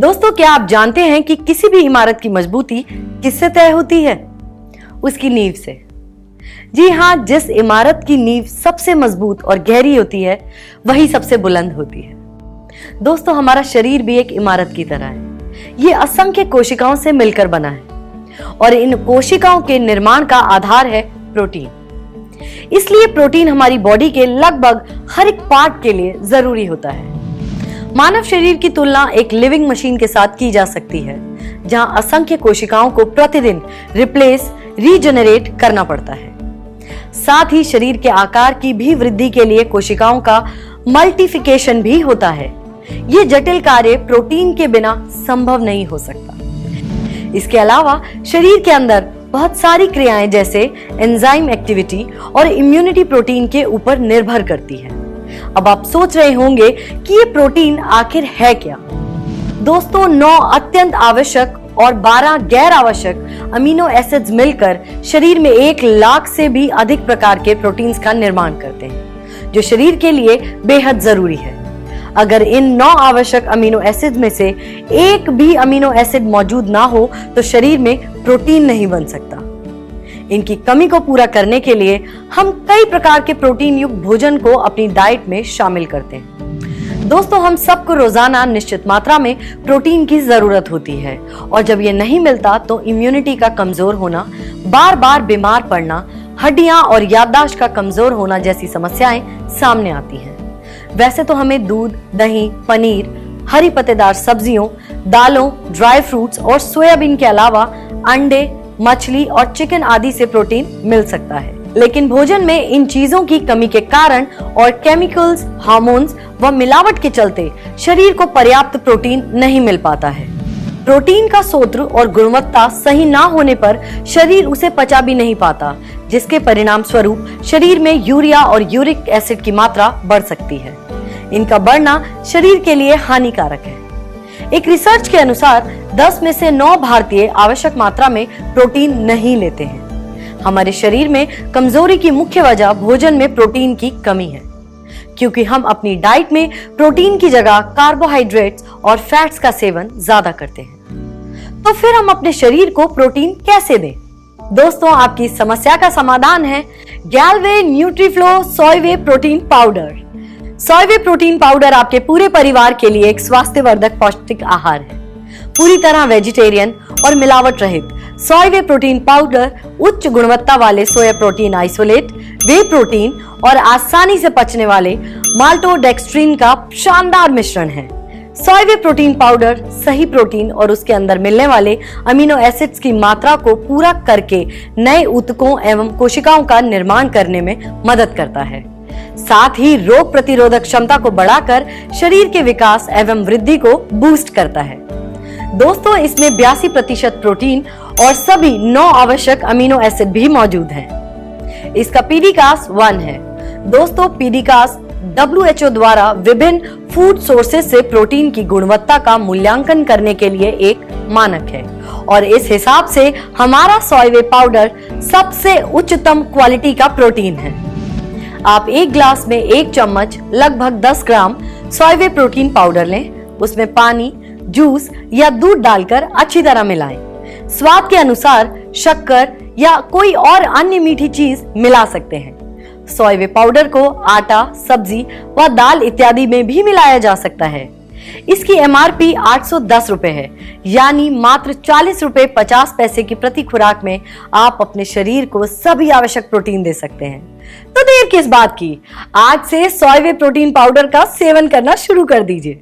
दोस्तों, क्या आप जानते हैं कि किसी भी इमारत की मजबूती किससे तय होती है? उसकी नींव से। जी हां, जिस इमारत की नींव सबसे मजबूत और गहरी होती है वही सबसे बुलंद होती है। दोस्तों, हमारा शरीर भी एक इमारत की तरह है। ये असंख्य कोशिकाओं से मिलकर बना है और इन कोशिकाओं के निर्माण का आधार है प्रोटीन। इसलिए प्रोटीन हमारी बॉडी के लगभग हर एक पार्ट के लिए जरूरी होता है। मानव शरीर की तुलना एक लिविंग मशीन के साथ की जा सकती है, जहां असंख्य कोशिकाओं को प्रतिदिन रिप्लेस, रीजनरेट करना पड़ता है। साथ ही शरीर के आकार की भी वृद्धि के लिए कोशिकाओं का मल्टीप्लिकेशन भी होता है। ये जटिल कार्य प्रोटीन के बिना संभव नहीं हो सकता। इसके अलावा शरीर के अंदर बहुत सारी क्रियाएं जैसे एंजाइम एक्टिविटी और इम्यूनिटी प्रोटीन के ऊपर निर्भर करती है। अब आप सोच रहे होंगे कि ये प्रोटीन आखिर है क्या? दोस्तों, 9 अत्यंत आवश्यक और 12 गैर आवश्यक अमीनो एसिड्स मिलकर शरीर में 1 लाख से भी अधिक प्रकार के प्रोटीन्स का निर्माण करते हैं, जो शरीर के लिए बेहद जरूरी है। अगर इन 9 आवश्यक अमीनो एसिड में से एक भी अमीनो एसिड मौजूद ना हो तो शरीर में प्रोटीन नहीं बन सकता। इनकी कमी को पूरा करने के लिए हम कई प्रकार के प्रोटीन युक्त भोजन को अपनी डाइट में शामिल करते हैं। दोस्तों, हम सबको रोजाना निश्चित मात्रा में प्रोटीन की जरूरत होती है और जब ये नहीं मिलता तो इम्यूनिटी का कमजोर होना, बार बार बीमार पड़ना, हड्डियां और याददाश्त का कमजोर होना जैसी समस्याएं सामने आती हैं। वैसे तो हमें दूध, दही, पनीर, हरी पत्तेदार सब्जियों, दालों, ड्राई फ्रूट्स और सोयाबीन के अलावा अंडे, मछली और चिकन आदि से प्रोटीन मिल सकता है, लेकिन भोजन में इन चीजों की कमी के कारण और केमिकल्स, हार्मोन्स व मिलावट के चलते शरीर को पर्याप्त प्रोटीन नहीं मिल पाता है। प्रोटीन का स्रोत और गुणवत्ता सही ना होने पर शरीर उसे पचा भी नहीं पाता, जिसके परिणाम स्वरूप शरीर में यूरिया और यूरिक एसिड की मात्रा बढ़ सकती है। इनका बढ़ना शरीर के लिए हानिकारक है। एक रिसर्च के अनुसार 10 में से 9 भारतीय आवश्यक मात्रा में प्रोटीन नहीं लेते हैं। हमारे शरीर में कमजोरी की मुख्य वजह भोजन में प्रोटीन की कमी है, क्योंकि हम अपनी डाइट में प्रोटीन की जगह कार्बोहाइड्रेट्स और फैट्स का सेवन ज्यादा करते हैं। तो फिर हम अपने शरीर को प्रोटीन कैसे दें? दोस्तों, आपकी समस्या का समाधान है गैलवे न्यूट्रीफ्लो सोयवे प्रोटीन पाउडर। सोयवे प्रोटीन पाउडर आपके पूरे परिवार के लिए एक स्वास्थ्यवर्धक पौष्टिक आहार है। पूरी तरह वेजिटेरियन और मिलावट रहित सोयवे प्रोटीन पाउडर उच्च गुणवत्ता वाले सोया प्रोटीन आइसोलेट, वे प्रोटीन और आसानी से पचने वाले माल्टोडेक्स्ट्रिन का शानदार मिश्रण है। सोयवे प्रोटीन पाउडर सही प्रोटीन और उसके अंदर मिलने वाले अमीनो एसिड्स की मात्रा को पूरा करके नए ऊतकों एवं कोशिकाओं का निर्माण करने में मदद करता है। साथ ही रोग प्रतिरोधक क्षमता को बढ़ाकर शरीर के विकास एवं वृद्धि को बूस्ट करता है। दोस्तों, इसमें 82% प्रोटीन और सभी 9 आवश्यक अमीनो एसिड भी मौजूद हैं। इसका पीडीकास 1 है। दोस्तों, पीडीकास WHO द्वारा विभिन्न फूड सोर्सेज से प्रोटीन की गुणवत्ता का मूल्यांकन करने के लिए एक मानक है और इस हिसाब से हमारा सोयवे पाउडर सबसे उच्चतम क्वालिटी का प्रोटीन है। आप 1 ग्लास में 1 चम्मच लगभग 10 ग्राम सोयवे प्रोटीन पाउडर लें। उसमें पानी, जूस या दूध डालकर अच्छी तरह मिलाएं। स्वाद के अनुसार शक्कर या कोई और अन्य मीठी चीज मिला सकते हैं। सोयवे पाउडर को आटा, सब्जी व दाल इत्यादि में भी मिलाया जा सकता है। इसकी MRP 810 रुपए है, यानी मात्र 40 रुपए 50 पैसे की प्रति खुराक में आप अपने शरीर को सभी आवश्यक प्रोटीन दे सकते हैं। तो देर किस बात की, आज से सोयवे प्रोटीन पाउडर का सेवन करना शुरू कर दीजिए।